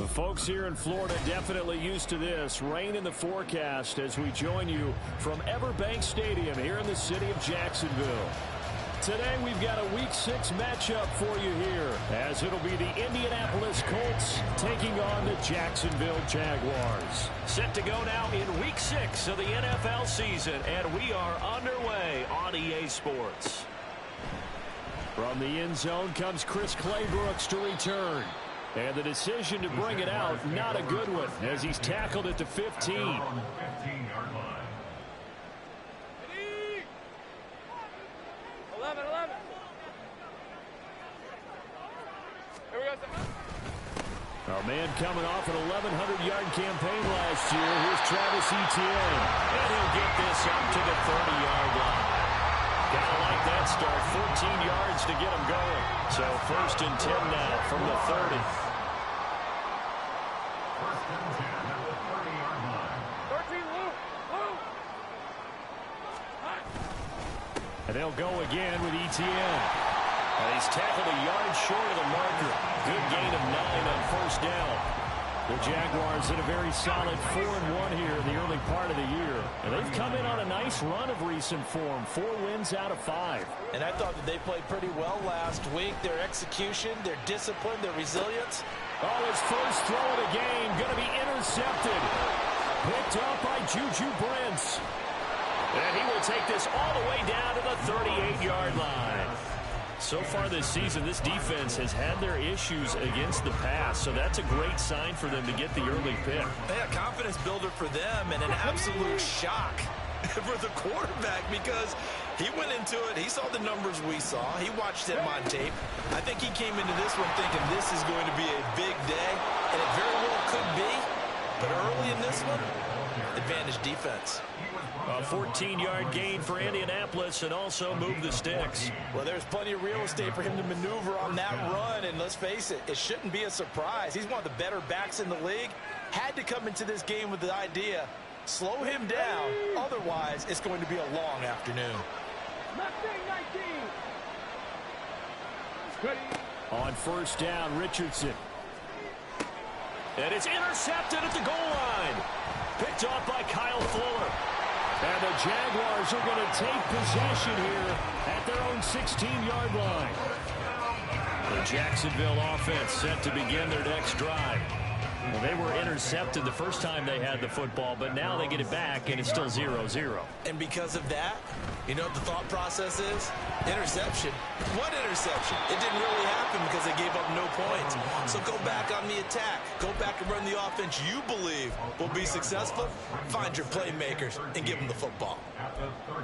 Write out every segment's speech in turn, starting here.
The folks here in Florida definitely used to this. Rain in the forecast as we join you from Everbank Stadium here in the city of Jacksonville. Today we've got a Week 6 matchup for you here, as it'll be the Indianapolis Colts taking on the Jacksonville Jaguars. Set to go now in Week 6 of the NFL season, and we are underway on EA Sports. From the end zone comes Chris Claybrooks to return. And the decision to bring it out, not a good one, as he's tackled at the 15. 15-yard line. Our man coming off an 1,100-yard campaign last year. Here's Travis Etienne. And he'll get this up to the 30-yard line. Gotta like that start. 14 yards to get him going. So 1st and 10 now from the 30. First and 10 at the 30-yard line. 13, Luke. And they'll go again with Etienne. And he's tackled a yard short of the marker. Good gain of 9 on 1st down. The Jaguars in a very solid 4-1 here in the early part of the year. And they've come in on a nice run of recent form. 4 wins out of 5. And I thought that they played pretty well last week. Their execution, their discipline, their resilience. Oh, his first throw of the game going to be intercepted. Picked up by Juju Brents. And he will take this all the way down to the 38-yard line. So far this season, this defense has had their issues against the pass, so that's a great sign for them to get the early pick. Yeah, confidence builder for them and an absolute shock for the quarterback because he went into it. He saw the numbers we saw. He watched them on tape. I think he came into this one thinking this is going to be a big day, and it very well could be. But early in this one, advantage defense. A 14-yard gain for Indianapolis and also move the sticks. Well, there's plenty of real estate for him to maneuver on that run, and let's face it, it shouldn't be a surprise. He's one of the better backs in the league. Had to come into this game with the idea, slow him down, otherwise it's going to be a long afternoon. On 1st down, Richardson. And it's intercepted at the goal line. Picked off by Kyle Fuller. And the Jaguars are going to take possession here at their own 16-yard line. The Jacksonville offense set to begin their next drive. Well, they were intercepted the first time they had the football, but now they get it back, and it's still 0-0. And because of that, you know what the thought process is? Interception. What interception? It didn't really happen because they gave up no points. So go back on the attack. Go back and run the offense you believe will be successful. Find your playmakers and give them the football.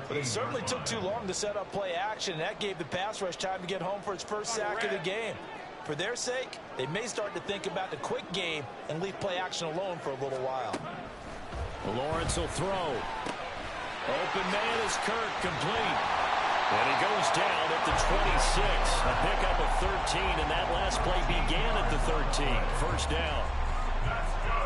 But it certainly took too long to set up play action, and that gave the pass rush time to get home for its first sack of the game. For their sake, they may start to think about the quick game and leave play action alone for a little while. Lawrence will throw. Open man is Kirk, complete. And he goes down at the 26. A pickup of 13, and that last play began at the 13. 1st down.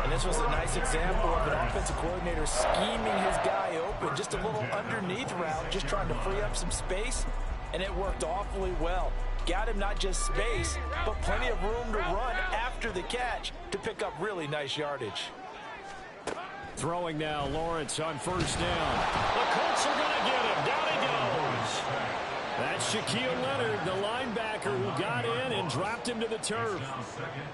And this was a nice example of an offensive coordinator scheming his guy open. Just a little underneath route, just trying to free up some space, and it worked awfully well. Got him not just space, but plenty of room to run after the catch to pick up really nice yardage. Throwing now, Lawrence on 1st down. The Colts are going to get him. Down he goes. That's Shaquille Leonard, the linebacker who got in and dropped him to the turf.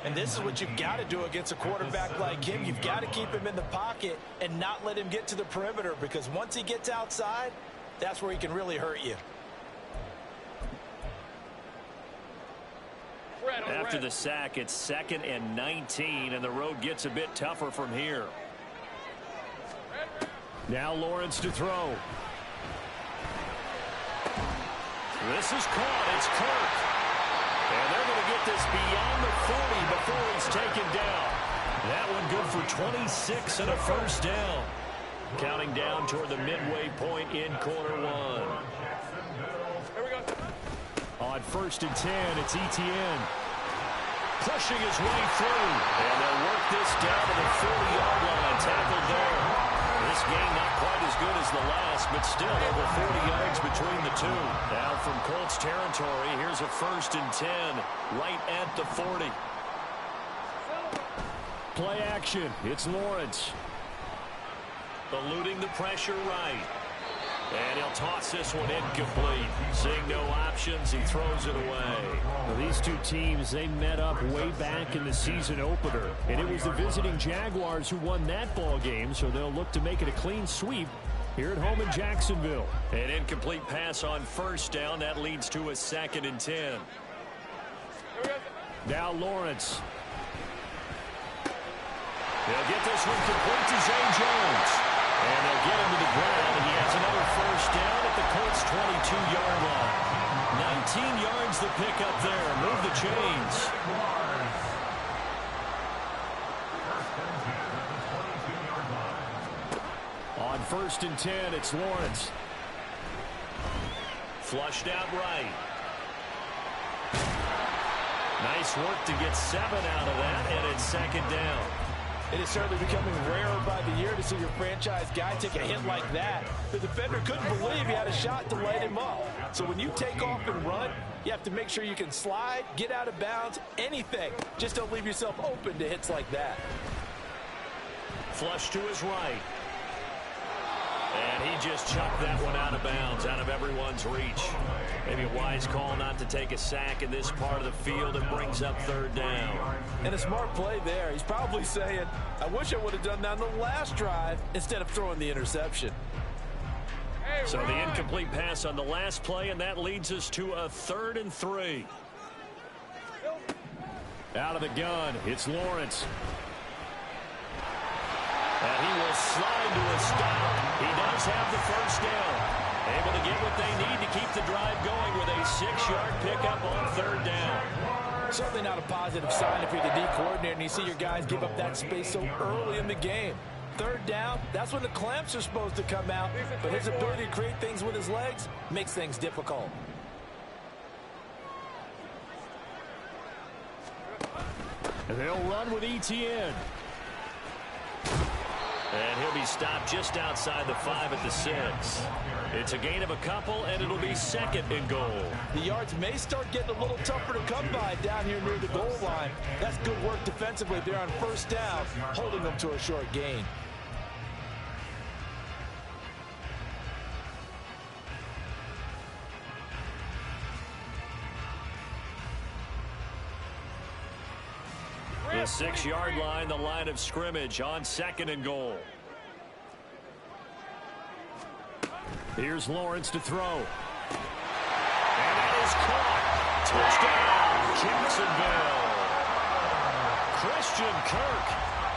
And this is what you've got to do against a quarterback like him. You've got to keep him in the pocket and not let him get to the perimeter, because once he gets outside, that's where he can really hurt you. After the sack, it's 2nd and 19, and the road gets a bit tougher from here. Now Lawrence to throw. This is caught. It's Kirk. And they're going to get this beyond the 40 before he's taken down. That one good for 26 and a 1st down. Counting down toward the midway point in quarter 1. On 1st and 10, it's Etienne. Pushing his way through. And they'll work this down to the 40-yard line. Tackled there. This game not quite as good as the last, but still over 40 yards between the two. Now from Colts territory, here's a 1st and 10 right at the 40. Play action. It's Lawrence. Eluding the pressure right. And he'll toss this one incomplete. Seeing no options, he throws it away. Well, these two teams, they met up way back in the season opener. And it was the visiting Jaguars who won that ball game, so they'll look to make it a clean sweep here at home in Jacksonville. An incomplete pass on first down. That leads to a 2nd and 10. Now Lawrence. They'll get this one complete to Zay Jones. And they'll get him to the ground. He has another first down at the Colts' 22-yard line. 19 yards to pick up there. Move the chains. On 1st and 10, it's Lawrence. Flushed out right. Nice work to get 7 out of that, and it's 2nd down. It is certainly becoming rarer by the year to see your franchise guy take a hit like that. The defender couldn't believe he had a shot to light him up. So when you take off and run, you have to make sure you can slide, get out of bounds, anything. Just don't leave yourself open to hits like that. Flush to his right. And he just chucked that one out of bounds, out of everyone's reach. Maybe a wise call not to take a sack in this part of the field. It brings up 3rd down. And a smart play there. He's probably saying, I wish I would have done that on the last drive instead of throwing the interception. So the incomplete pass on the last play, and that leads us to a 3rd and 3. Out of the gun, it's Lawrence. And he will slide to a stop. He does have the first down. Able to get what they need to keep the drive going with a 6-yard pickup on 3rd down. Certainly not a positive sign if you're the D coordinator and you see your guys give up that space so early in the game. 3rd down, that's when the clamps are supposed to come out, but his ability to create things with his legs makes things difficult. And they'll run with ETN. And he'll be stopped just outside the 5 at the 6. It's a gain of a couple, and it'll be 2nd and goal. The yards may start getting a little tougher to come by down here near the goal line. That's good work defensively there on 1st down, holding them to a short gain. The 6-yard line, the line of scrimmage on 2nd and goal. Here's Lawrence to throw. And that is caught. Touchdown, Jacksonville. Christian Kirk,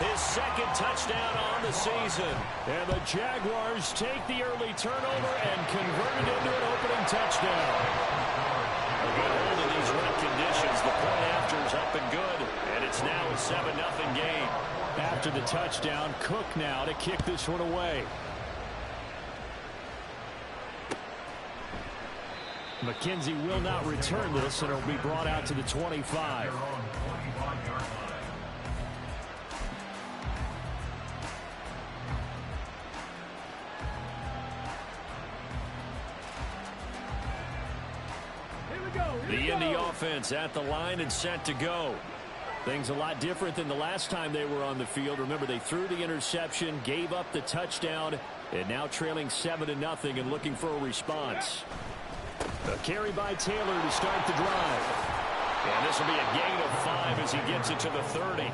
his 2nd touchdown on the season. And the Jaguars take the early turnover and convert it into an opening touchdown. A good hold in these wet conditions. The point after is up and good, and it's now a 7-0 game. After the touchdown, Cook now to kick this one away. McKenzie will not return this, and it'll be brought out to the 25. The Indy offense at the line and set to go. Things a lot different than the last time they were on the field. Remember, they threw the interception, gave up the touchdown, and now trailing 7-0 and looking for a response. A carry by Taylor to start the drive. And this will be a gain of 5 as he gets it to the 30.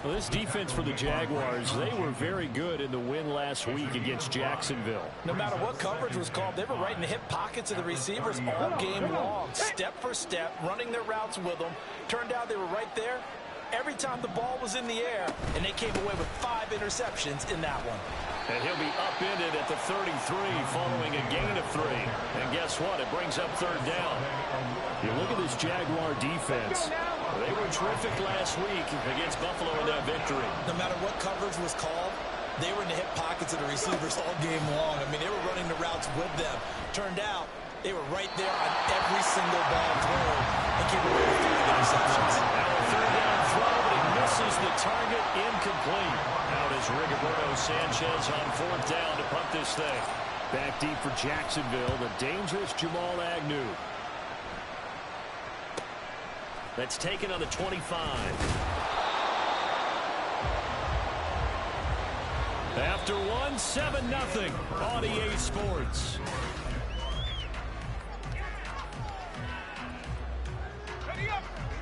Well, this defense for the Jaguars, they were very good in the win last week against Jacksonville. No matter what coverage was called, they were right in the hip pockets of the receivers all game long. Step for step, running their routes with them. Turned out they were right there every time the ball was in the air, and they came away with 5 interceptions in that one. And he'll be upended at the 33 following a gain of 3. And guess what? It brings up 3rd down. You look at this Jaguar defense. They were terrific last week against Buffalo in that victory. No matter what coverage was called, they were in the hip pockets of the receivers all game long. I mean, they were running the routes with them. Turned out they were right there on every single ball thrown and came away with 5 interceptions. Now a 3rd down throw, but he misses the target, incomplete. Out is Rigoberto Sanchez on 4th down to punt this thing. Back deep for Jacksonville, the dangerous Jamal Agnew. That's taken on the 25. After one, 7-0 on EA Sports.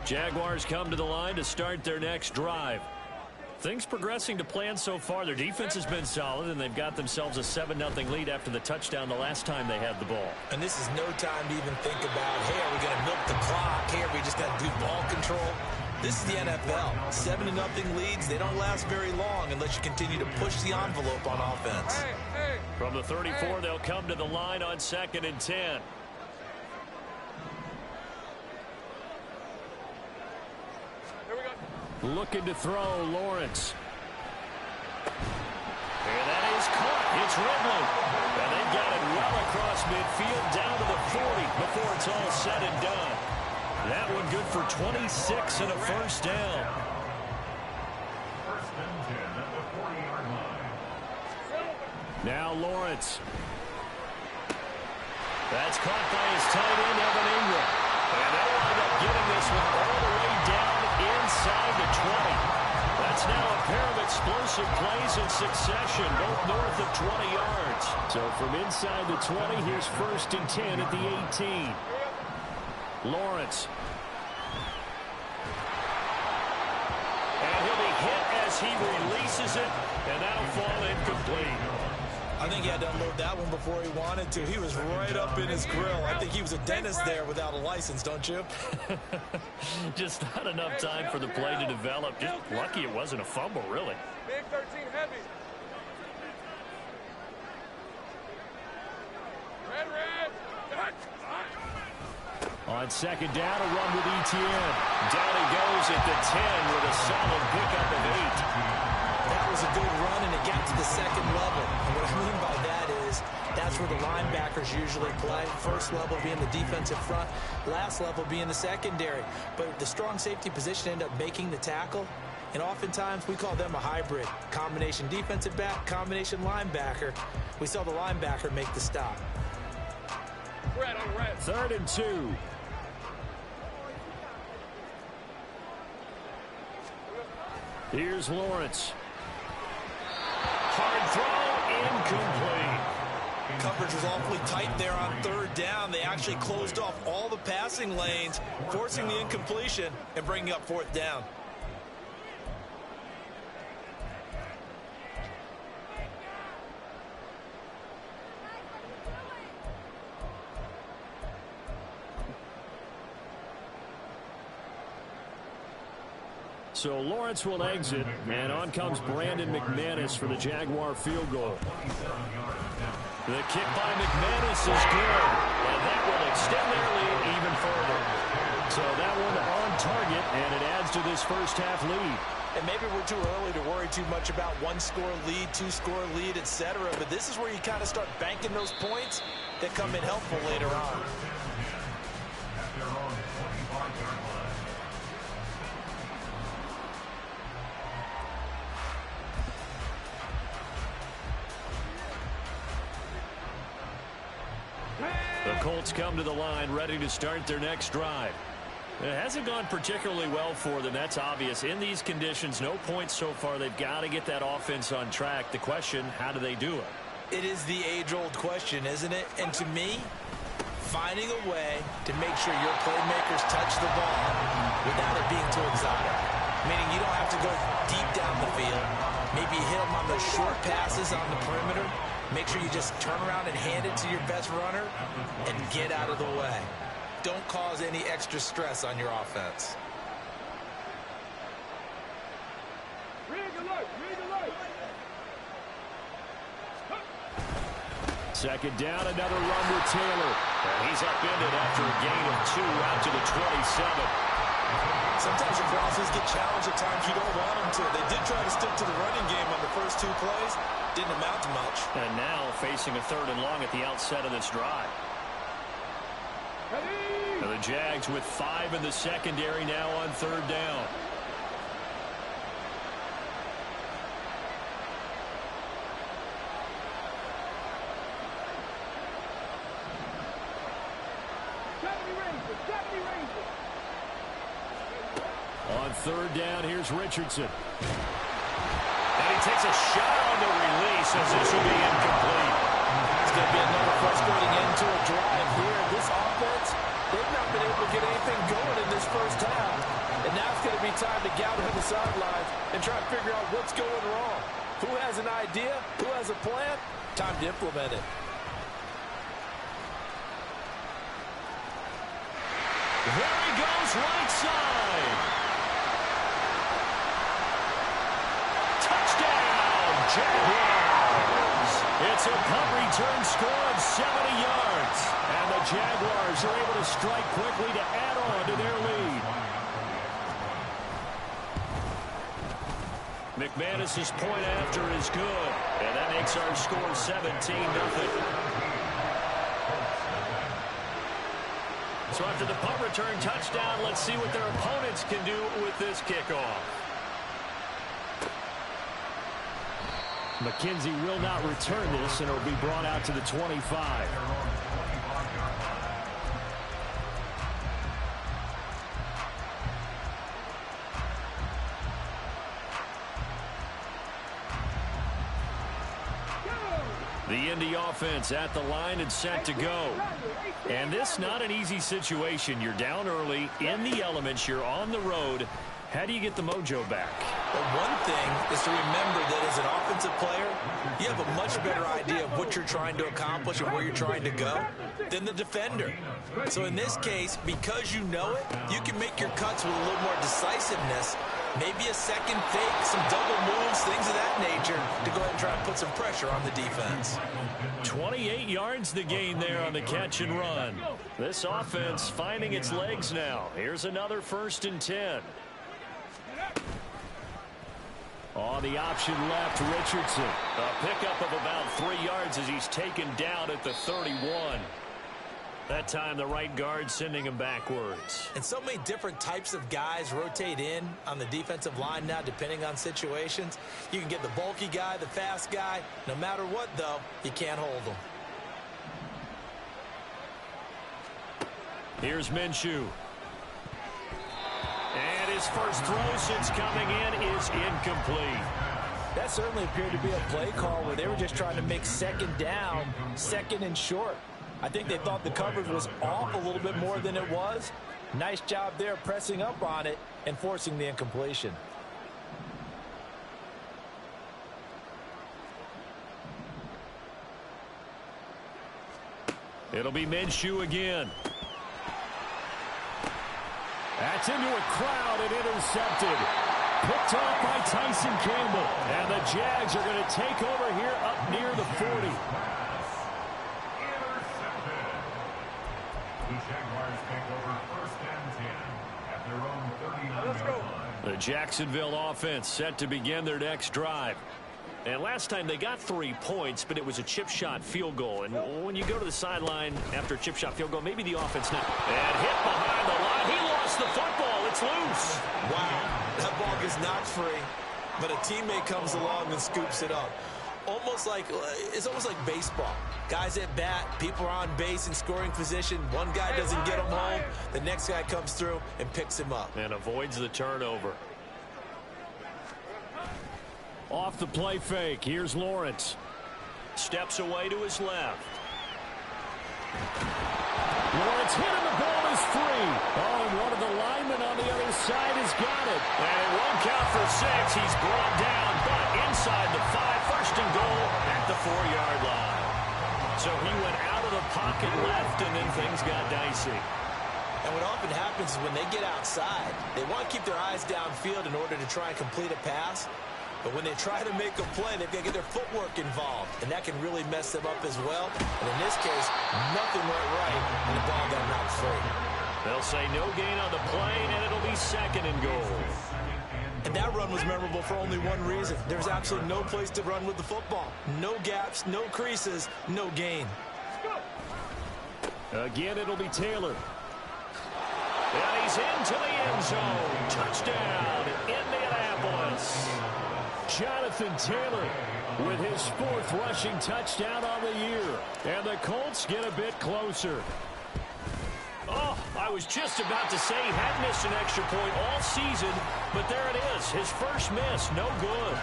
Jaguars come to the line to start their next drive. Things progressing to plan so far. Their defense has been solid, and they've got themselves a 7-0 lead after the touchdown the last time they had the ball. And this is no time to even think about, hey, are we going to milk the clock? Hey, are we just going to do ball control? This is the NFL. 7-0 leads, they don't last very long unless you continue to push the envelope on offense. From the 34, they'll come to the line on 2nd and 10. Looking to throw, Lawrence. And that is caught. It's Ridley. And they've got it well across midfield down to the 40 before it's all said and done. That one good for 26 and a first down. First and 10 at the 40-yard line. Now Lawrence. That's caught by his tight end, Evan Ingram. And they'll wind up getting this one all the way down inside the 20. That's now a pair of explosive plays in succession, both north of 20 yards. So from inside the 20, here's 1st and 10 at the 18. Lawrence. And he'll be hit as he releases it, and that'll fall incomplete. I think he had to unload that one before he wanted to. He was right up in his grill. I think he was a dentist there without a license, don't you? Just not enough time for the play to develop. Just lucky it wasn't a fumble, really. Big 13 heavy. Red. On 2nd down, a run with Etienne. Down he goes at the 10 with a solid pickup of 8. That was a good run, and it got to the 2nd level. And what I mean by that is that's where the linebackers usually play. First level being the defensive front, last level being the secondary. But the strong safety position ended up making the tackle, and oftentimes we call them a hybrid. Combination defensive back, combination linebacker. We saw the linebacker make the stop. Red on red. 3rd and 2. Here's Lawrence. Hard throw, incomplete. Coverage was awfully tight there on 3rd down. They actually closed off all the passing lanes, forcing the incompletion and bringing up 4th down. So Lawrence will exit, and on comes Brandon McManus for the Jaguar field goal. The kick by McManus is good, and that will extend their lead even further. So that one on target, and it adds to this first half lead. And maybe we're too early to worry too much about 1-score lead, 2-score lead, etc. But this is where you kind of start banking those points that come in helpful later on. At their own 25-yard line. The Colts come to the line ready to start their next drive. It hasn't gone particularly well for them. That's obvious. In these conditions, no points so far. They've got to get that offense on track. The question, how do they do it? It is the age-old question, isn't it? And to me, finding a way to make sure your playmakers touch the ball without it being too exotic. Meaning you don't have to go deep down the field. Maybe you hit them on those short passes on the perimeter. Make sure you just turn around and hand it to your best runner and get out of the way. Don't cause any extra stress on your offense. Second down, another run with Taylor. And he's upended after a gain of 2 out to the 27. Sometimes your crosses get challenged at times you don't want them to. They did try to stick to the running game on the first 2 plays. Didn't amount to much. And now facing a 3rd and long at the outset of this drive. And the Jags with 5 in the secondary now on 3rd down. On 3rd down, here's Richardson. And he takes a shot on the release as this will be incomplete. It's going to be another frustrating end to a drive here. This offense, they've not been able to get anything going in this first half. And now it's going to be time to gather on the sidelines and try to figure out what's going wrong. Who has an idea? Who has a plan? Time to implement it. There he goes, right side. Touchdown, Jaguars. It's a punt return score of 70 yards. And the Jaguars are able to strike quickly to add on to their lead. McManus's point after is good. And that makes our score 17-0. So after the punt return touchdown, let's see what their opponents can do with this kickoff. McKenzie will not return this, and it'll be brought out to the 25. The Indy offense at the line and set to go. And this not an easy situation. You're down early, in the elements, you're on the road. How do you get the mojo back? Well, one thing is to remember that as an offensive player, you have a much better idea of what you're trying to accomplish and where you're trying to go than the defender. So in this case, because you know it, you can make your cuts with a little more decisiveness. Maybe a second fake, some double moves, things of that nature to go ahead and try and put some pressure on the defense. 28 yards the gain there on the catch and run. This offense finding its legs now. Here's another 1st and 10. On the option left, Richardson. A pickup of about 3 yards as he's taken down at the 31. That time the right guard sending him backwards. And so many different types of guys rotate in on the defensive line now depending on situations. You can get the bulky guy, the fast guy. No matter what, though, you can't hold them. Here's Minshew. And his first throw since coming in is incomplete. That certainly appeared to be a play call where they were just trying to make second down, second and short. I think they thought the coverage was off a little bit more than it was. Nice job there pressing up on it and forcing the incompletion. It'll be Minshew again. That's into a crowd and intercepted. Picked off by Tyson Campbell. And the Jags are going to take over here up near the 40. The Jaguars take over 1st and 10 at their own 39-yard line. The Jacksonville offense set to begin their next drive. And last time they got 3 points, but it was a chip shot field goal. And when you go to the sideline after a chip shot field goal, maybe the offense now. And hit behind the line. He lost the football. It's loose. Wow, that ball gets knocked free, but a teammate comes along and scoops it up. It's almost like baseball. Guys at bat, people are on base in scoring position. One guy doesn't get him home. The next guy comes through and picks him up. And avoids the turnover. Off the play fake. Here's Lawrence. Steps away to his left. Lawrence hit and the ball is free. Oh, and one of the linemen on the other side has got it. And it won't count for 6. He's brought down, but inside the 5. 1st and goal at the 4-yard line. So he went out of the pocket left, and then things got dicey. And what often happens is when they get outside, they want to keep their eyes downfield in order to try and complete a pass. But when they try to make a play, they've got to get their footwork involved. And that can really mess them up as well. And in this case, nothing went right, and the ball got knocked free. They'll say no gain on the play, and it'll be 2nd and goal. And that run was memorable for only one reason. There's absolutely no place to run with the football. No gaps, no creases, no gain. Again, it'll be Taylor. And he's into the end zone. Touchdown, Indianapolis. Jonathan Taylor with his 4th rushing touchdown on the year. And the Colts get a bit closer. Oh, I was just about to say he had missed an extra point all season, but there it is. His first miss, no good.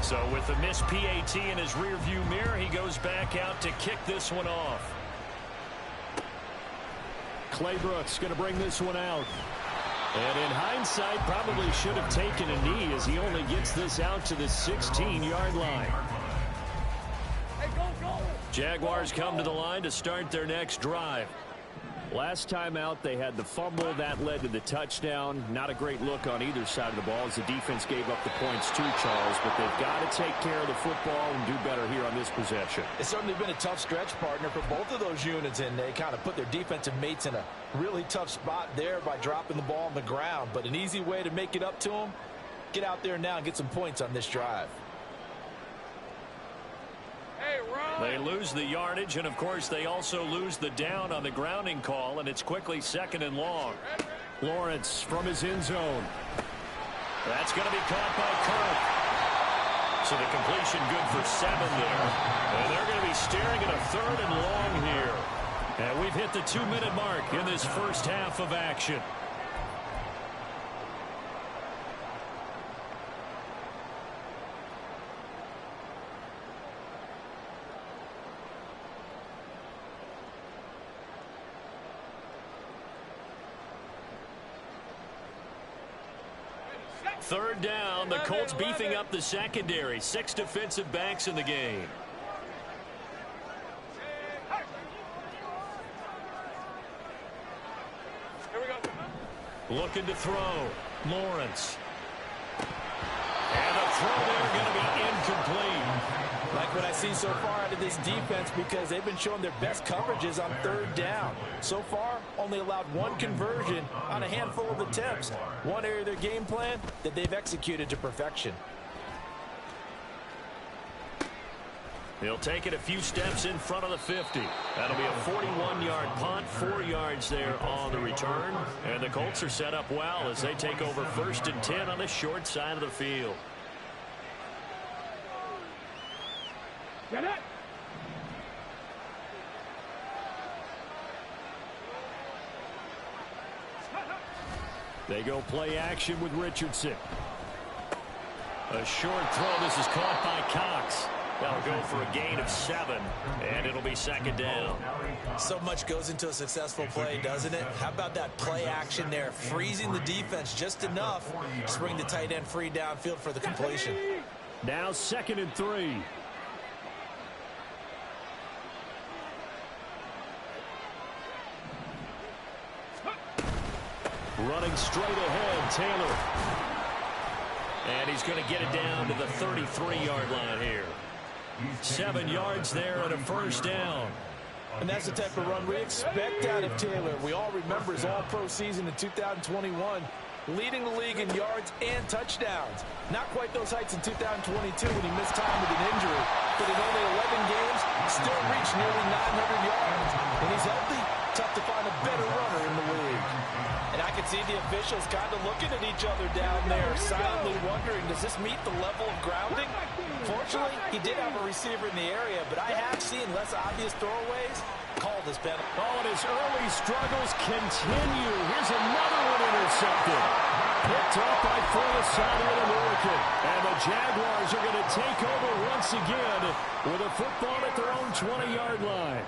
So with the missed PAT in his rearview mirror, he goes back out to kick this one off. Claybrooks going to bring this one out. And in hindsight, probably should have taken a knee as he only gets this out to the 16-yard line. Hey, go! Jaguars come to the line to start their next drive. Last time out, they had the fumble. That led to the touchdown. Not a great look on either side of the ball as the defense gave up the points too, Charles. But they've got to take care of the football and do better here on this possession. It's certainly been a tough stretch, partner, for both of those units, and they kind of put their defensive mates in a really tough spot there by dropping the ball on the ground. But an easy way to make it up to them, get out there now and get some points on this drive. They lose the yardage, and of course they also lose the down on the grounding call, and it's quickly 2nd and long. Lawrence from his end zone. That's going to be caught by Kirk. So the completion good for 7 there. And they're going to be staring at a 3rd and long here. And we've hit the 2-minute mark in this first half of action. Third down, the Colts beefing up the secondary. 6 defensive backs in the game. Here we go. Looking to throw. Lawrence. And the throw there going to be incomplete. Like what I see so far out of this defense, because they've been showing their best coverages on 3rd down. So far, only allowed 1 conversion on a handful of attempts. One area of their game plan that they've executed to perfection. He'll take it a few steps in front of the 50. That'll be a 41-yard punt, 4 yards there on the return. And the Colts are set up well as they take over 1st and 10 on the short side of the field. Get it! They go play action with Richardson. A short throw. This is caught by Cox. That'll go for a gain of 7, and it'll be 2nd down. So much goes into a successful play, doesn't it? How about that play action there? Freezing the defense just enough to bring the tight end free downfield for the completion. Now 2nd and 3. Running straight ahead, Taylor. And he's going to get it down to the 33-yard line here. 7 yards there and a 1st down. And that's the type of run we expect out of Taylor. We all remember his all-pro season in 2021, leading the league in yards and touchdowns. Not quite those heights in 2022 when he missed time with an injury, but in only 11 games, still reached nearly 900 yards. When he's healthy, tough to find a better runner in the league. And I can see the officials kind of looking at each other down there, silently wondering, does this meet the level of grounding? Fortunately, he did have a receiver in the area, but I have seen less obvious throwaways call this penalty. Oh, and his early struggles continue. Here's another one intercepted. Picked up by Fulisani All-American. And the Jaguars are going to take over once again with a football at their own 20-yard line.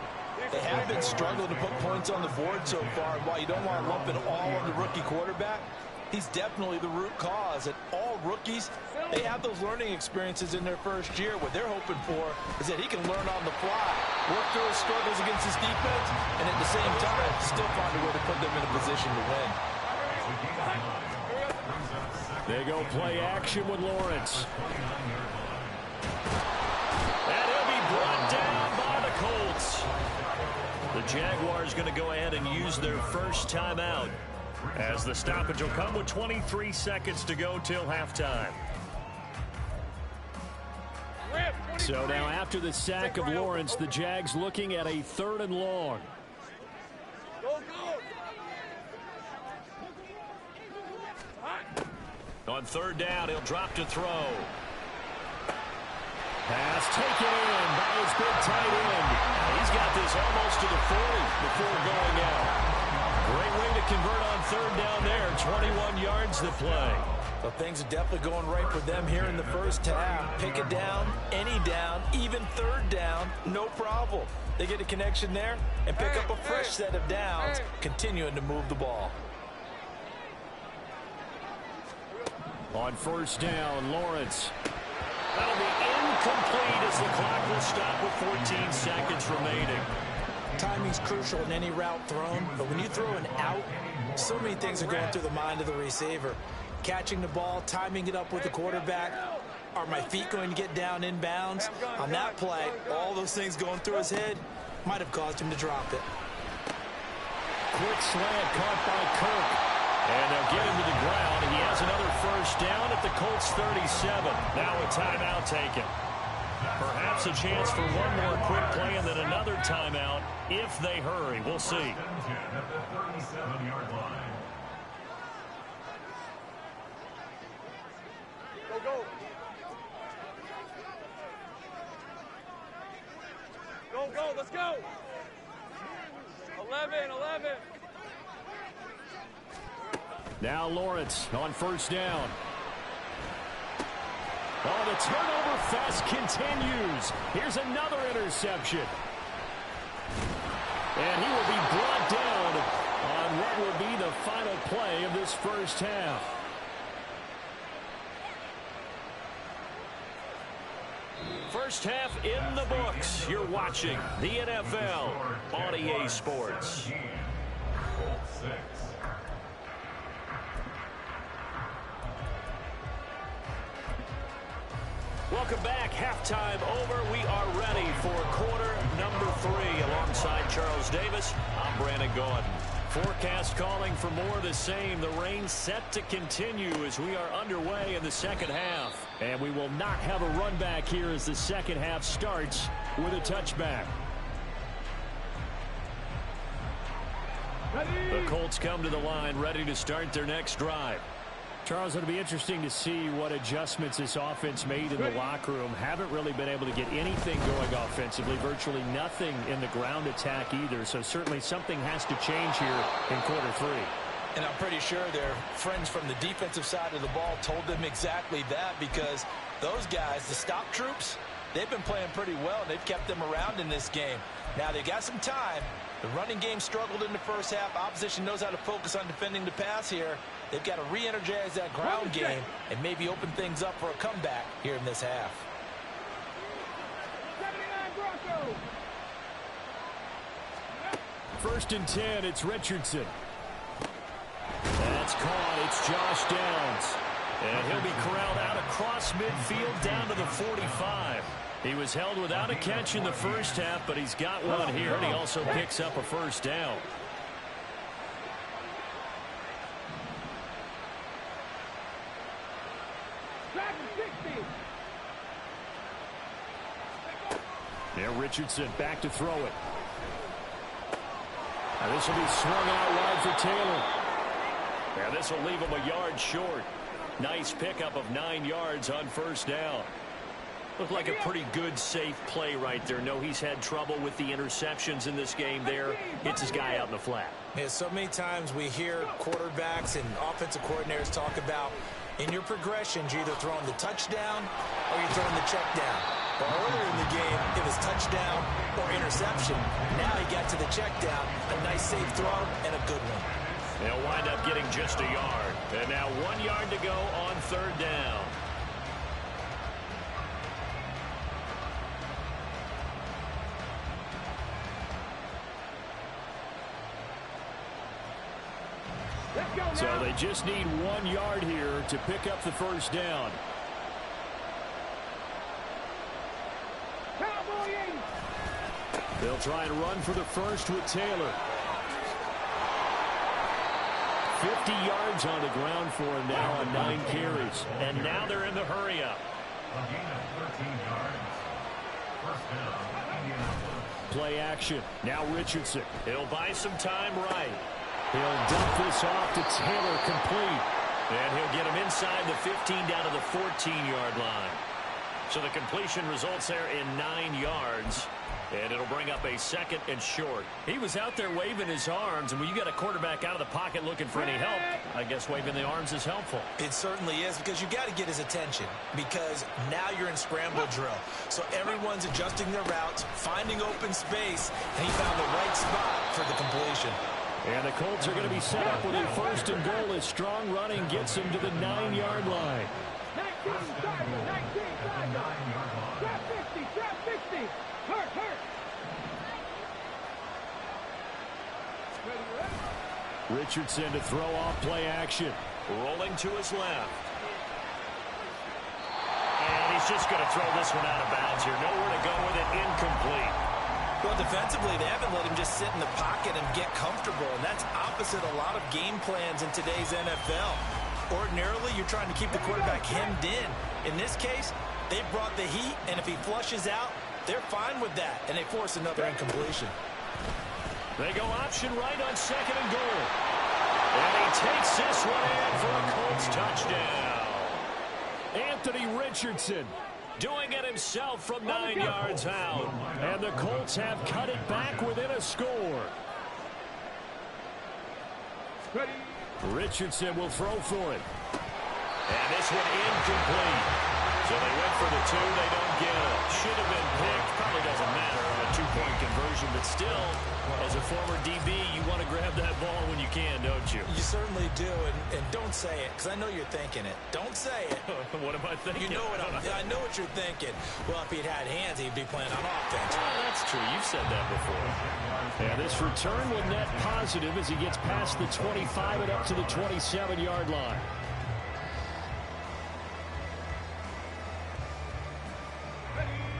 They have been struggling to put points on the board so far. While you don't want to lump it all on the rookie quarterback, he's definitely the root cause. And all rookies, they have those learning experiences in their first year. What they're hoping for is that he can learn on the fly, work through his struggles against his defense, and at the same time, still find a way to put them in a position to win. They go play action with Lawrence. And he'll be brought down by the Colts. The Jaguars going to go ahead and use their first timeout as the stoppage will come with 23 seconds to go till halftime. So now after the sack of Lawrence, the Jags looking at a 3rd and long. On 3rd down, he'll drop to throw. Pass taken in by his big tight end. He's got this almost to the 40 before going out. Great way to convert on 3rd down there. 21 yards to play. So things are definitely going right for them here in the first half. Pick it down, any down, even third down, no problem. They get a connection there and pick up a fresh set of downs, continuing to move the ball. On first down, Lawrence. That'll be incomplete as the clock will stop with 14 seconds remaining. Timing's crucial in any route thrown, but when you throw an out, so many things are going through the mind of the receiver. Catching the ball, timing it up with the quarterback. Are my feet going to get down inbounds? On that play, all those things going through his head might have caused him to drop it. Quick slant caught by Kirk. And they'll get him to the ground. He has another first down at the Colts 37. Now a timeout taken. Perhaps a chance for one more quick play and then another timeout if they hurry. We'll see. At the 37-yard line. Go, go. Go, go, let's go. 11. Now Lawrence on first down. Oh, the turnover fest continues. Here's another interception. And he will be brought down on what will be the final play of this first half. First half in the books. You're watching the NFL on EA Sports. Colts 6. Welcome back. Halftime over. We are ready for quarter number 3. Alongside Charles Davis, I'm Brandon Gaudin. Forecast calling for more of the same. The rain set to continue as we are underway in the second half. And we will not have a run back here as the second half starts with a touchback. The Colts come to the line ready to start their next drive. Charles, it'll be interesting to see what adjustments this offense made in the locker room. Haven't really been able to get anything going offensively, virtually nothing in the ground attack either. So certainly something has to change here in quarter 3. And I'm pretty sure their friends from the defensive side of the ball told them exactly that, because those guys, the stop troops, they've been playing pretty well. They've kept them around in this game. Now they've got some time. The running game struggled in the first half. Opposition knows how to focus on defending the pass here. They've got to re-energize that ground game and maybe open things up for a comeback here in this half. 79 Broncos. 1st and 10, it's Richardson. That's caught. It's Josh Downs. And he'll be corralled out across midfield down to the 45. He was held without a catch in the first half, but he's got one here, and he also picks up a first down. Now Richardson back to throw it. Now this will be swung out wide for Taylor. Now this will leave him a yard short. Nice pickup of 9 yards on first down. Looked like a pretty good, safe play right there. No, he's had trouble with the interceptions in this game there. Hits his guy out in the flat. Yeah, so many times we hear quarterbacks and offensive coordinators talk about in your progressions, you're either throwing the touchdown or you're throwing the check down. But earlier in the game, it was touchdown or interception. Now he got to the check down, a nice safe throw, and a good one. They'll wind up getting just a yard. And now 1 yard to go on third down. So they just need 1 yard here to pick up the first down. They'll try and run for the first with Taylor. 50 yards on the ground for him now on 9 carries. And now they're in the hurry up. A gain of 13 yards. First down, Indianapolis. Play action. Now Richardson. He'll buy some time right. He'll dump this off to Taylor, complete. And he'll get him inside the 15 down to the 14-yard line. So the completion results there in 9 yards. And it'll bring up a 2nd and short. He was out there waving his arms, and when you got a quarterback out of the pocket looking for any help, I guess waving the arms is helpful. It certainly is, because you got to get his attention, because now you're in scramble drill. So everyone's adjusting their routes, finding open space, and he found the right spot for the completion. And the Colts are going to be set up with a 1st and goal as strong running gets them to the 9-yard line. 19, trap 50, trap 50. Hurt. Richardson to throw off play action. Rolling to his left. And he's just going to throw this one out of bounds here. Nowhere to go with it. Incomplete. Well, defensively, they haven't let him just sit in the pocket and get comfortable, and that's opposite a lot of game plans in today's NFL. Ordinarily, you're trying to keep the quarterback hemmed in. In this case, they brought the heat, and if he flushes out, they're fine with that, and they force another incompletion. They go option right on 2nd and goal. And he takes this one in for a Colts touchdown. Anthony Richardson doing it himself from 9 yards out. And the Colts have cut it back within a score. Richardson will throw for it. And this one incomplete. So they went for the 2. They don't get it. Should have been picked. Probably doesn't matter on a 2-point conversion. But still, as a former DB, you want to grab that ball when you can, don't you? You certainly do. And don't say it, because I know you're thinking it. Don't say it. What am I thinking? You know what I know what you're thinking. Well, if he'd had hands, he'd be playing on offense. Oh, that's true. You've said that before. And this return will net positive as he gets past the 25 and up to the 27-yard line.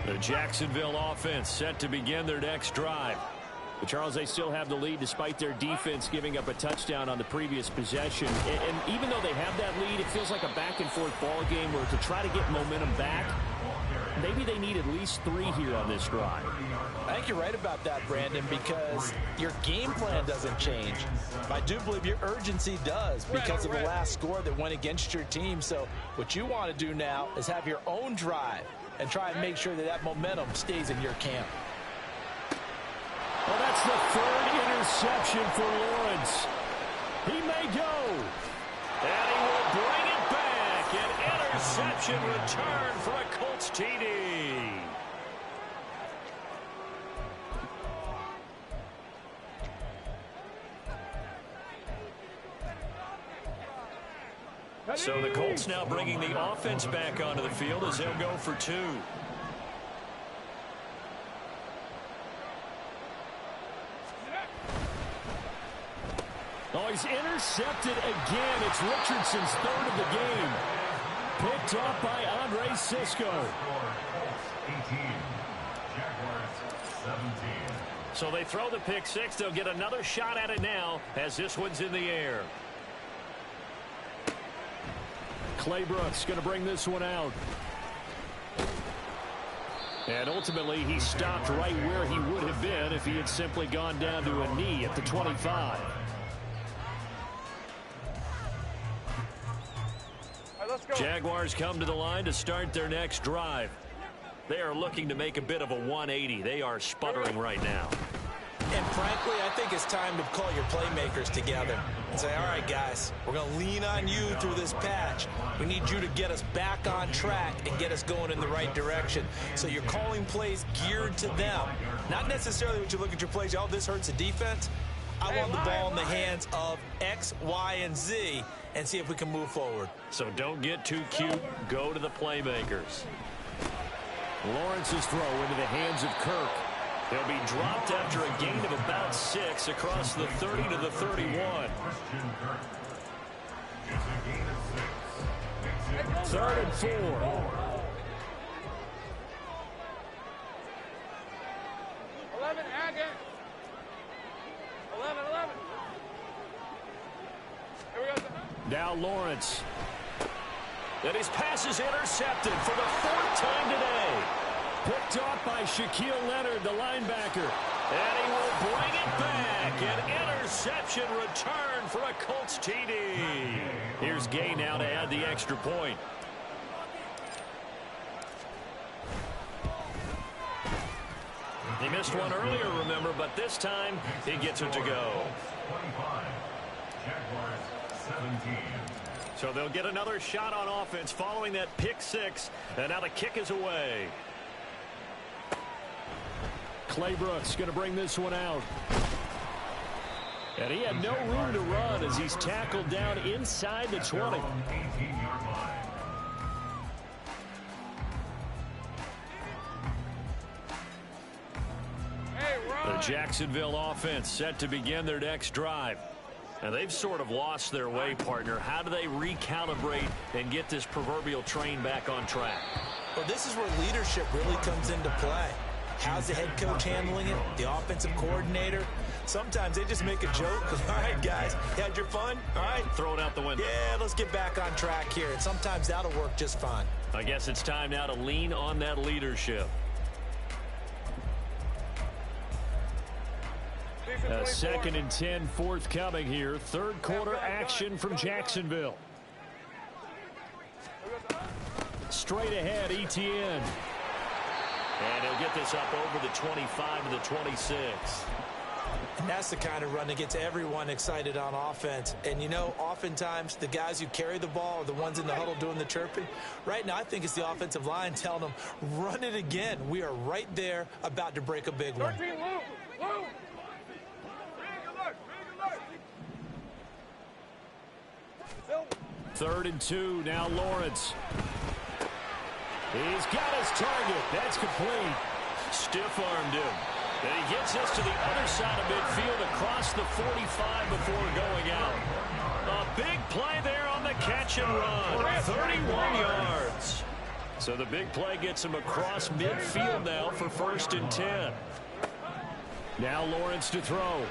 The Jacksonville offense set to begin their next drive. But Charles, they still have the lead despite their defense giving up a touchdown on the previous possession. And even though they have that lead, it feels like a back-and-forth ball game where to try to get momentum back, maybe they need at least 3 here on this drive. I think you're right about that, Brandon, because your game plan doesn't change. I do believe your urgency does because of the last score that went against your team. So what you want to do now is have your own drive and try and make sure that that momentum stays in your camp. Well, that's the 3rd interception for Lawrence. He may go. And he will bring it back. An interception return for a Colts TD. So the Colts now bringing the offense back onto the field as they'll go for 2. Oh, he's intercepted again. It's Richardson's 3rd of the game. Picked off by Andre Sisco. 18, Jaguars 17. So they throw the pick 6. They'll get another shot at it now as this one's in the air. Clay Brooks going to bring this one out. And ultimately, he stopped right where he would have been if he had simply gone down to a knee at the 25. Jaguars come to the line to start their next drive. They are looking to make a bit of a 180. They are sputtering right now. And frankly, I think it's time to call your playmakers together and say, all right, guys, we're going to lean on you through this patch. We need you to get us back on track and get us going in the right direction. So you're calling plays geared to them. Not necessarily when you look at your plays, oh, this hurts the defense. I want the ball in the hands of X, Y, and Z and see if we can move forward. So don't get too cute. Go to the playmakers. Lawrence's throw into the hands of Kirk. He'll be dropped after a gain of about 6 across the 30 to the 31. 3rd and 4. 11, Agate. 11. Here we go. Now Lawrence. And his pass is intercepted for the 4th time today. Picked off by Shaquille Leonard, the linebacker. And he will bring it back. An interception return for a Colts TD. Here's Gay now to add the extra point. He missed one earlier, remember, but this time he gets it to go. 25. Jaguars 17. So they'll get another shot on offense following that pick six, and now the kick is away. Claybrooks going to bring this one out. And he had no room to run as he's tackled down inside the 20. 18-yard line. The Jacksonville offense set to begin their next drive. And they've sort of lost their way, partner. How do they recalibrate and get this proverbial train back on track? Well, this is where leadership really comes into play. How's the head coach handling it? The offensive coordinator? Sometimes they just make a joke. All right, guys, you had your fun? All right. Throw it out the window. Yeah, let's get back on track here. And sometimes that'll work just fine. I guess it's time now to lean on that leadership. A 2nd and 10 forthcoming here. Third quarter action from Jacksonville. Straight ahead, Etienne. And he'll get this up over the 25 to the 26. And that's the kind of run that gets everyone excited on offense. And, you know, oftentimes the guys who carry the ball are the ones in the huddle doing the chirping. Right now, I think it's the offensive line telling them, run it again. We are right there about to break a big one. 13, Lou. 3rd and 2, now Lawrence. He's got his target. That's complete. Stiff-armed him. And he gets this to the other side of midfield across the 45 before going out. A big play there on the catch and run. 31 yards. So the big play gets him across midfield now for 1st and 10. Now Lawrence to throw.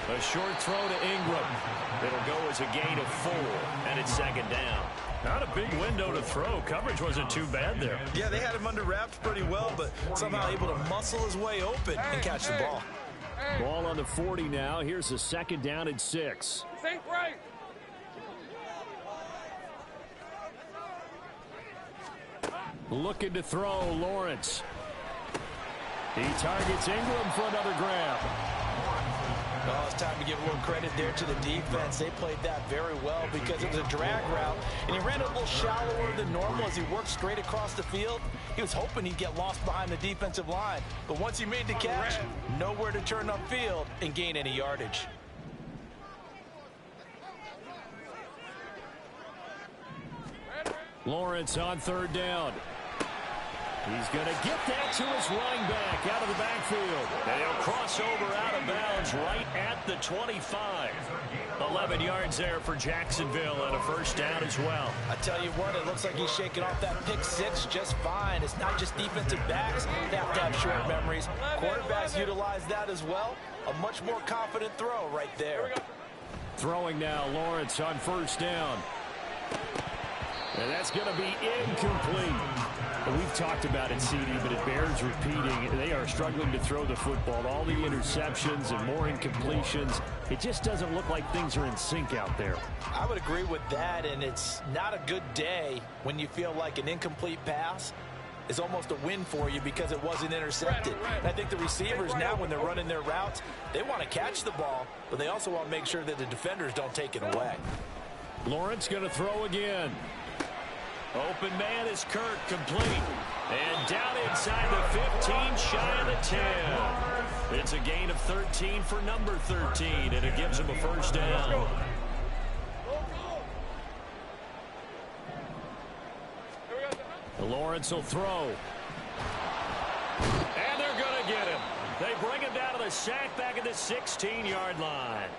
A short throw to Ingram. It'll go as a gain of 4, and it's 2nd down. Not a big window to throw. Coverage wasn't too bad there. Yeah, they had him under wraps pretty well, but somehow able to muscle his way open and catch the ball. Ball on the 40 now. Here's a 2nd down and 6. Think right. Looking to throw, Lawrence. He targets Ingram for another grab. Oh, it's time to give a little credit there to the defense. They played that very well because it was a drag route, and he ran a little shallower than normal as he worked straight across the field. He was hoping he'd get lost behind the defensive line, but once he made the catch, nowhere to turn upfield and gain any yardage. Lawrence on 3rd down. He's going to get that to his running back out of the backfield. And he'll cross over out of bounds right at the 25. 11 yards there for Jacksonville and a 1st down as well. I tell you what, it looks like he's shaking off that pick 6 just fine. It's not just defensive backs that have to have short memories. Quarterbacks utilize that as well. A much more confident throw right there. Throwing now, Lawrence on 1st down. And that's going to be incomplete. We've talked about it, CD, but it bears repeating. They are struggling to throw the football. All the interceptions and more incompletions. It just doesn't look like things are in sync out there. I would agree with that, and it's not a good day when you feel like an incomplete pass is almost a win for you because it wasn't intercepted. And I think the receivers now, when they're running their routes, they want to catch the ball, but they also want to make sure that the defenders don't take it away. Lawrence going to throw again. Open man is Kirk, complete. And down inside the 15, shy of the 10. It's a gain of 13 for number 13, and it gives him a 1st down. Lawrence will throw. And they're going to get him. They bring him down to the sack back at the 16-yard line.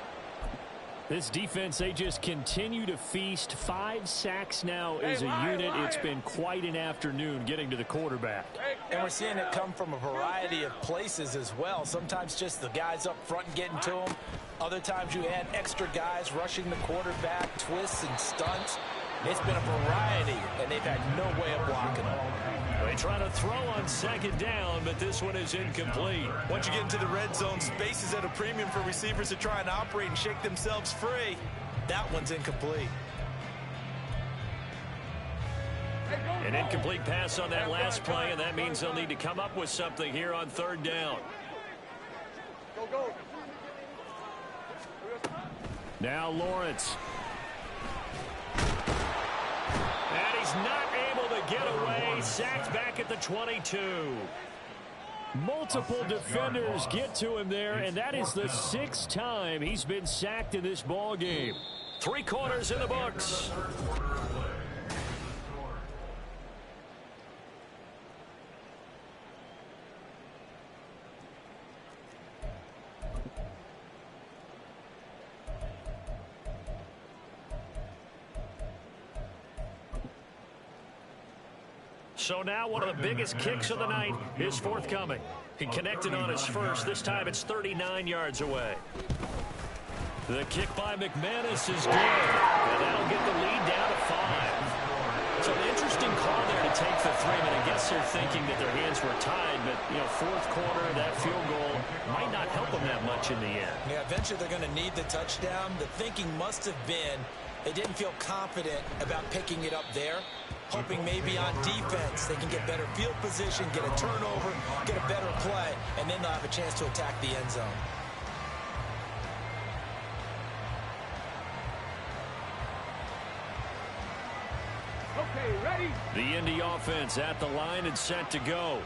This defense, they just continue to feast. 5 sacks now as a unit. It's been quite an afternoon getting to the quarterback. And we're seeing it come from a variety of places as well. Sometimes just the guys up front getting to them. Other times you add extra guys rushing the quarterback, twists and stunts. It's been a variety, and they've had no way of blocking them. They try to throw on 2nd down, but this one is incomplete. Once you get into the red zone, space is at a premium for receivers to try and operate and shake themselves free. That one's incomplete. An incomplete pass on that last play, and that means they'll need to come up with something here on third down. Go. Now Lawrence. And he's not able to get away. Sacked back at the 22. Multiple defenders get to him there, and that is the 6th time he's been sacked in this ball game. 3 quarters in the books. So now one of the biggest kicks of the night is forthcoming. He connected on his first. This time it's 39 yards away. The kick by McManus is good. And that'll get the lead down to 5. So an interesting call there to take the 3. I guess they're thinking that their hands were tied. But, you know, fourth quarter, that field goal might not help them that much in the end. Yeah, eventually they're going to need the touchdown. The thinking must have been they didn't feel confident about picking it up there. Hoping maybe on defense they can get better field position, get a turnover, get a better play, and then they'll have a chance to attack the end zone. Okay, ready? The Indy offense at the line and set to go.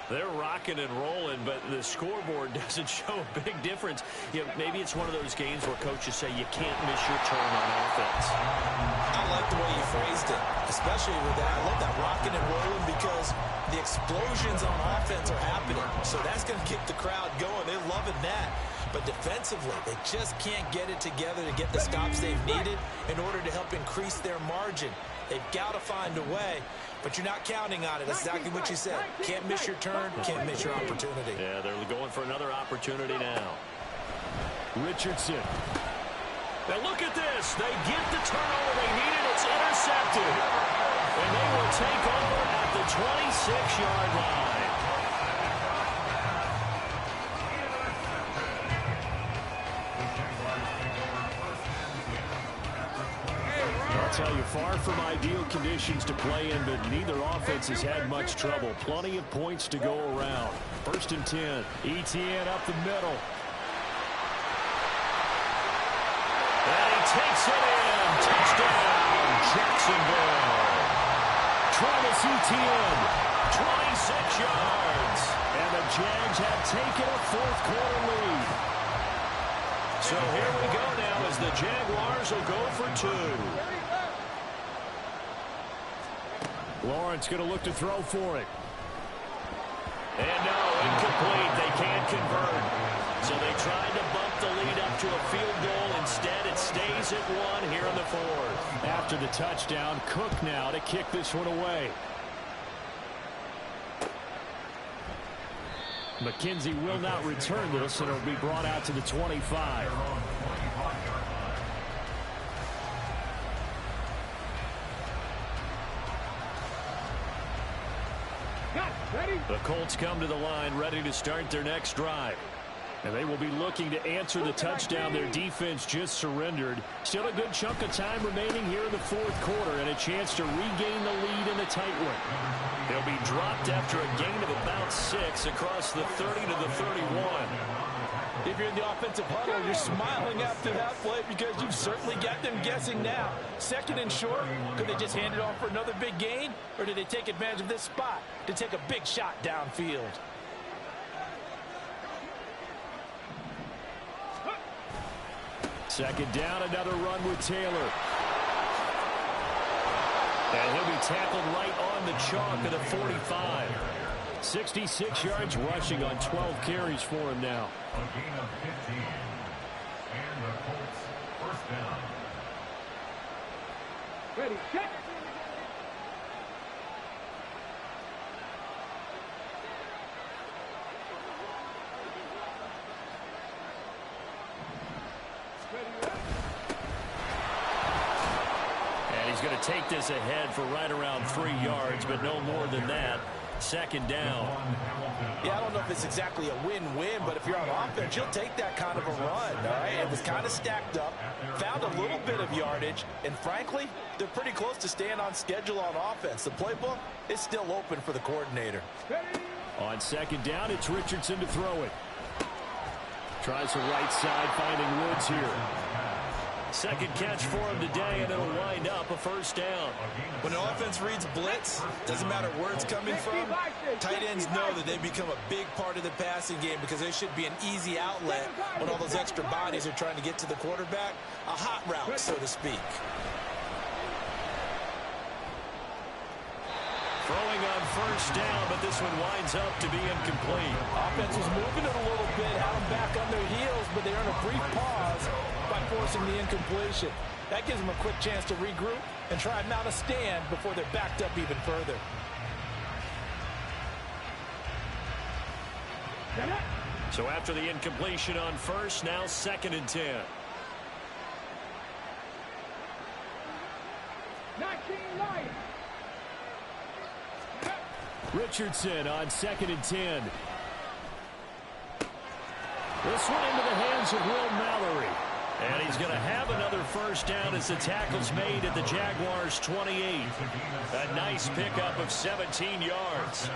They're rocking and rolling, but the scoreboard doesn't show a big difference. You know, maybe it's one of those games where coaches say you can't miss your turn on offense. I like the way you phrased it, especially with that. I love that rocking and rolling because the explosions on offense are happening. So that's going to keep the crowd going. They're loving that. But defensively, they just can't get it together to get the stops they've needed in order to help increase their margin. They've got to find a way, but you're not counting on it. That's exactly what you said. Can't miss your turn, can't miss your opportunity. Yeah, they're going for another opportunity now. Richardson. Now look at this. They get the turnover they needed. It's intercepted. And they will take over at the 26-yard line. I'll tell you, far from ideal conditions to play in, but neither offense has had much trouble. Plenty of points to go around. 1st and 10. ETN up the middle. And he takes it in. Touchdown, Jacksonville. Travis Etienne, 26 yards. And the Jags have taken a fourth-quarter lead. So here we go now as the Jaguars will go for 2. Lawrence going to look to throw for it. And no, incomplete. They can't convert. So they tried to bump the lead up to a field goal. Instead, it stays at 1 here in the 4th. After the touchdown, Cook now to kick this one away. McKenzie will not return this, and it'll be brought out to the 25. The Colts come to the line ready to start their next drive. And they will be looking to answer the touchdown their defense just surrendered. Still a good chunk of time remaining here in the 4th quarter and a chance to regain the lead in the tight one. They'll be dropped after a gain of about 6 across the 30 to the 31. If you're in the offensive huddle, you're smiling after that play because you've certainly got them guessing now. 2nd and short, could they just hand it off for another big gain? Or did they take advantage of this spot to take a big shot downfield? Second down, another run with Taylor. And he'll be tackled right on the chalk of the 45. 66 yards rushing on 12 carries for him now. A gain of 15. And the Colts first down. Ready, check. And he's going to take this ahead for right around 3 yards, but no more than that. Second down. Yeah, I don't know if it's exactly a win-win, but if you're on offense, you'll take that kind of a run, all right? It was kind of stacked up, found a little bit of yardage, and frankly, they're pretty close to staying on schedule on offense. The playbook is still open for the coordinator. On second down, it's Richardson to throw it. Tries the right side, finding Woods here. Second catch for him today, and it'll wind up a first down. When an offense reads blitz, doesn't matter where it's coming from, tight ends know that they become a big part of the passing game because they should be an easy outlet when all those extra bodies are trying to get to the quarterback. A hot route, so to speak. Throwing on first down, but this one winds up to be incomplete. Offense was moving it a little bit, had them back on their heels, but they earned a brief pause by forcing the incompletion. That gives them a quick chance to regroup and try and mount a stand before they're backed up even further. So after the incompletion on first, now 2nd and 10. 19 light. Richardson on 2nd and 10. This one into the hands of Will Mallory. And he's going to have another first down as the tackle's made at the Jaguars' 28. A nice pickup of 17 yards.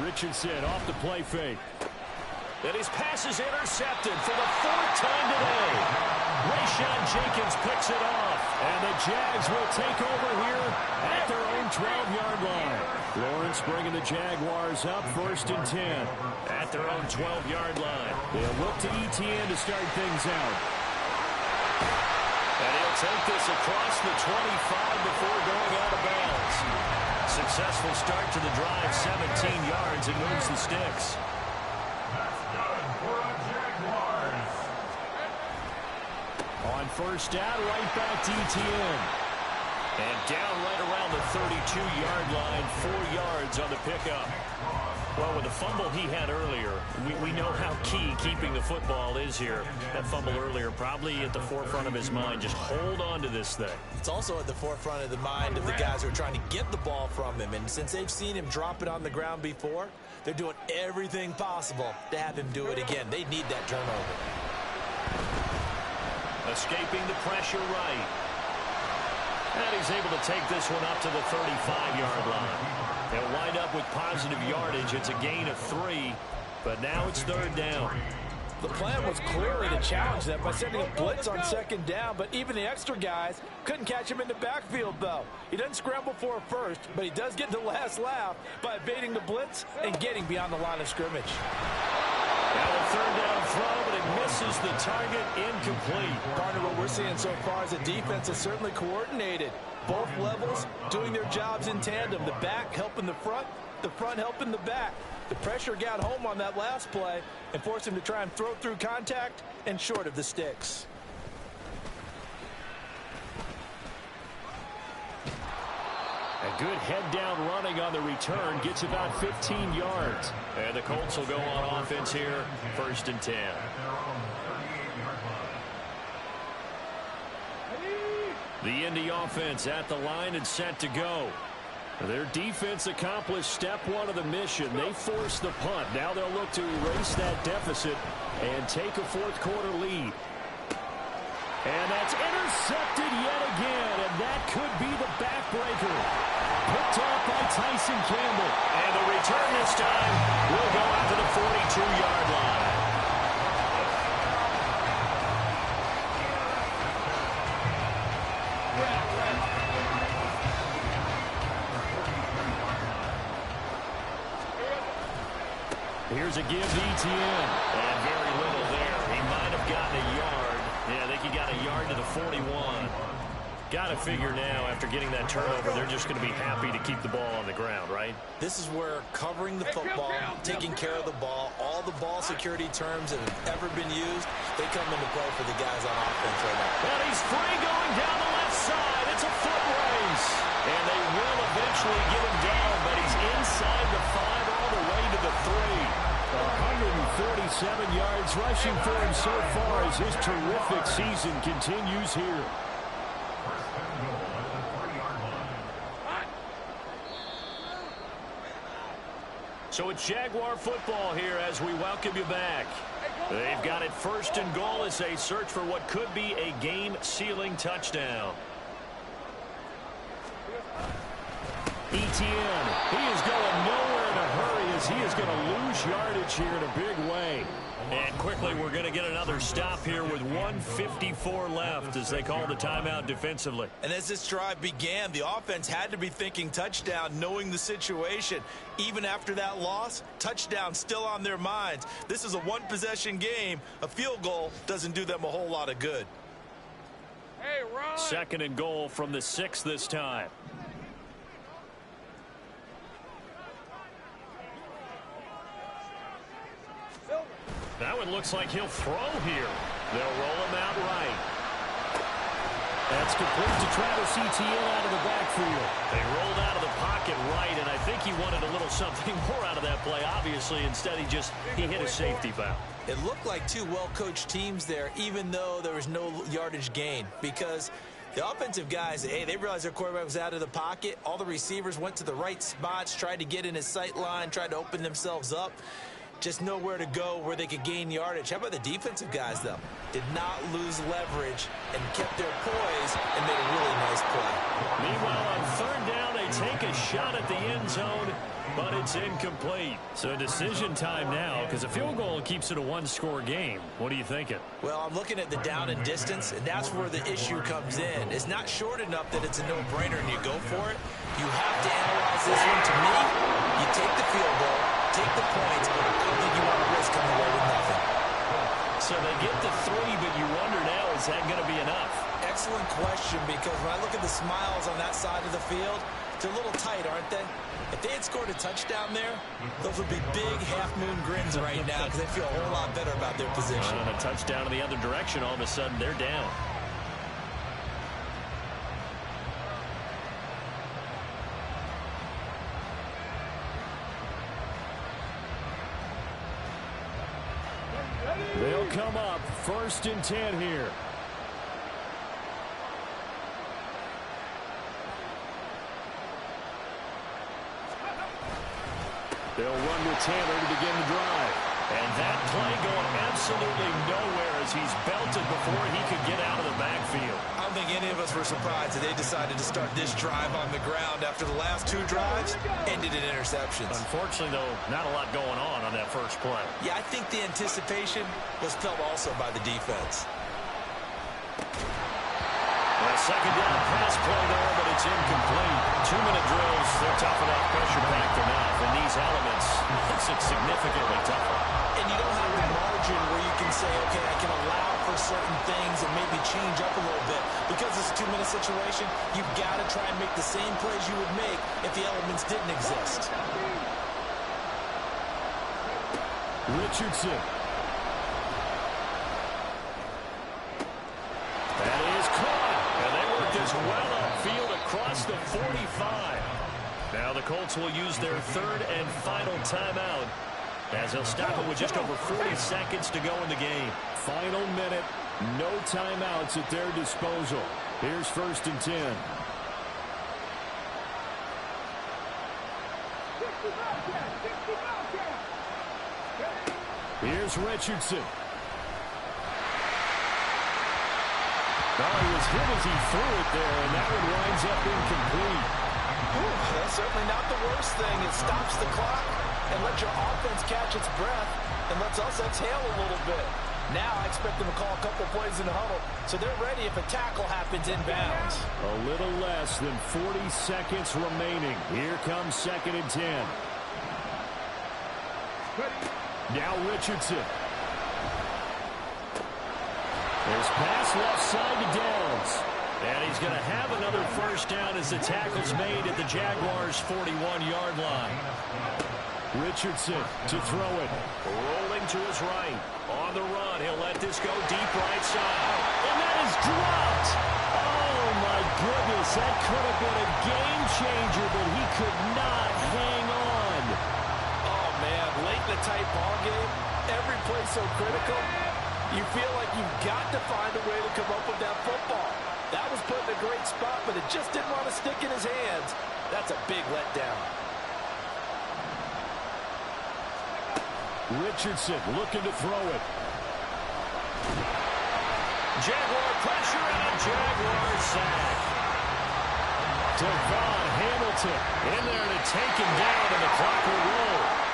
Richardson off the play fake. And his pass is intercepted for the 4th time today. Rayshon Jenkins picks it off. And the Jags will take over here at their own 12-yard line. Lawrence bringing the Jaguars up 1st and 10. At their own 12-yard line. They'll look to ETN to start things out. And he'll take this across the 25 before going out of bounds. Successful start to the drive, 17 yards, and moves the sticks. On first down, right back to ETN. And down right around the 32-yard line, 4 yards on the pickup. Well, with the fumble he had earlier, we know how key keeping the football is here. That fumble earlier probably at the forefront of his mind. Just hold on to this thing. It's also at the forefront of the mind of the guys who are trying to get the ball from him. And since they've seen him drop it on the ground before, they're doing everything possible to have him do it again. They need that turnover. Escaping the pressure right. And he's able to take this one up to the 35-yard line. They'll wind up with positive yardage. It's a gain of 3, but now it's 3rd down. The plan was clearly to challenge them by sending a blitz on 2nd down, but even the extra guys couldn't catch him in the backfield, though. He doesn't scramble for a first, but he does get the last laugh by evading the blitz and getting beyond the line of scrimmage. Now a 3rd down throw, but it misses the target, incomplete. Partner, what we're seeing so far is the defense is certainly coordinated. Both levels doing their jobs in tandem. The back helping the front helping the back. The pressure got home on that last play and forced him to try and throw through contact and short of the sticks. A good head-down running on the return. Gets about 15 yards. And the Colts will go on offense here, 1st and 10. The Indy offense at the line and set to go. Their defense accomplished step 1 of the mission. They forced the punt. Now they'll look to erase that deficit and take a 4th quarter lead. And that's intercepted yet again, and that could be the backbreaker. Picked off by Tyson Campbell. And the return this time will go out to the 42-yard line. Here's a give to ETN. And very little there. He might have gotten a yard. Yeah, I think he got a yard to the 41. Got to figure now, after getting that turnover, they're just going to be happy to keep the ball on the ground, right? This is where covering the football, taking care of the ball, all the ball security terms that have ever been used, they come into play for the guys on offense right now. And he's free going down the left side. It's a foot race. And they will eventually get him down, but he's inside the 5 all the way to the 3. 147 yards rushing for him so far as his terrific season continues here. First and goal at the 3-yard line. So it's Jaguar football here as we welcome you back. They've got it first and goal as they search for what could be a game-sealing touchdown. Etienne, he is going nowhere in a hurry as he is going to lose yardage here in a big way. And quickly, we're going to get another stop here with 1:54 left as they call the timeout defensively. And as this drive began, the offense had to be thinking touchdown, knowing the situation. Even after that loss, touchdown still on their minds. This is a one-possession game. A field goal doesn't do them a whole lot of good. Hey, run. Second and goal from the 6 this time. That one looks like he'll throw here. They'll roll him out right. That's complete to Travis Etienne out of the backfield. They rolled out of the pocket right, and I think he wanted a little something more out of that play. Obviously, instead he hit a safety valve. It looked like two well-coached teams there, even though there was no yardage gain, because the offensive guys, hey, they realized their quarterback was out of the pocket. All the receivers went to the right spots, tried to get in his sight line, tried to open themselves up. Just nowhere to go where they could gain yardage. How about the defensive guys, though? Did not lose leverage and kept their poise and made a really nice play. Meanwhile, on third down, they take a shot at the end zone, but it's incomplete. So decision time now, because a field goal keeps it a one-score game. What are you thinking? Well, I'm looking at the down and distance, and that's where the issue comes in. It's not short enough that it's a no-brainer and you go for it. You have to analyze this one. To me, you take the field goal, take the points, but I don't think you want to risk coming away with nothing. So they get the 3, but you wonder now, is that going to be enough? Excellent question, because when I look at the smiles on that side of the field, they're a little tight, aren't they? If they had scored a touchdown there, those would be big half-moon grins right now because they feel a whole lot better about their position. On a touchdown in the other direction, all of a sudden they're down. They'll come up first and 10 here. They'll run with Taylor to begin the drive. And that play going absolutely nowhere as he's belted before he could get out of the backfield. I don't think any of us were surprised that they decided to start this drive on the ground after the last 2 drives ended in interceptions. Unfortunately, though, not a lot going on that first play. Yeah, I think the anticipation was felt also by the defense. A second down pass play there, but it's incomplete. 2-minute drills, they're tough enough, pressure-packed enough. And these elements makes it significantly tougher. And you don't have the margin where you can say, okay, I can allow for certain things and maybe change up a little bit. Because it's a 2-minute situation, you've got to try and make the same plays you would make if the elements didn't exist. Richardson. That is caught. And they worked this well upfield across the 45. Now the Colts will use their third and final timeout as they'll stop it with just over 40 seconds to go in the game. Final minute, no timeouts at their disposal. Here's first and 10. Here's Richardson. Oh, he was hit as he threw it there, and that one winds up incomplete. That's certainly not the worst thing. It stops the clock and lets your offense catch its breath and lets us exhale a little bit. Now I expect them to call a couple plays in the huddle, so they're ready if a tackle happens inbounds. A little less than 40 seconds remaining. Here comes second and 10. Now Richardson. There's pass left side to Downs. And he's going to have another first down as the tackle's made at the Jaguars' 41-yard line. Richardson to throw it. Rolling to his right. On the run. He'll let this go deep right side. And that is dropped. Oh, my goodness. That could have been a game changer, but he could not hang on. Oh, man. Late in a tight ball game, every play so critical, you feel like you've got to find a way to come up with that football. That was put in a great spot, but it just didn't want to stick in his hands. That's a big letdown. Richardson looking to throw it. Jaguar pressure and a Jaguar sack. Devon Hamilton in there to take him down, and the clock will roll.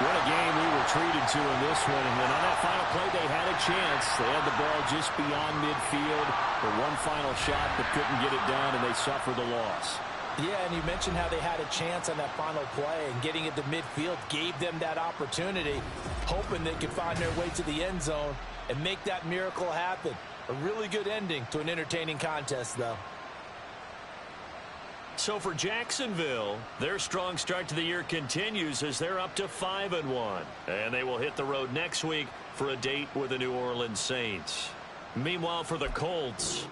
What a game we were treated to in this one. And then on that final play, they had a chance. They had the ball just beyond midfield for one final shot, but couldn't get it done, and they suffered the loss. Yeah, and you mentioned how they had a chance on that final play, and getting it to midfield gave them that opportunity, hoping they could find their way to the end zone and make that miracle happen. A really good ending to an entertaining contest, though. So for Jacksonville, their strong start to the year continues as they're up to 5-1. And they will hit the road next week for a date with the New Orleans Saints. Meanwhile, for the Colts,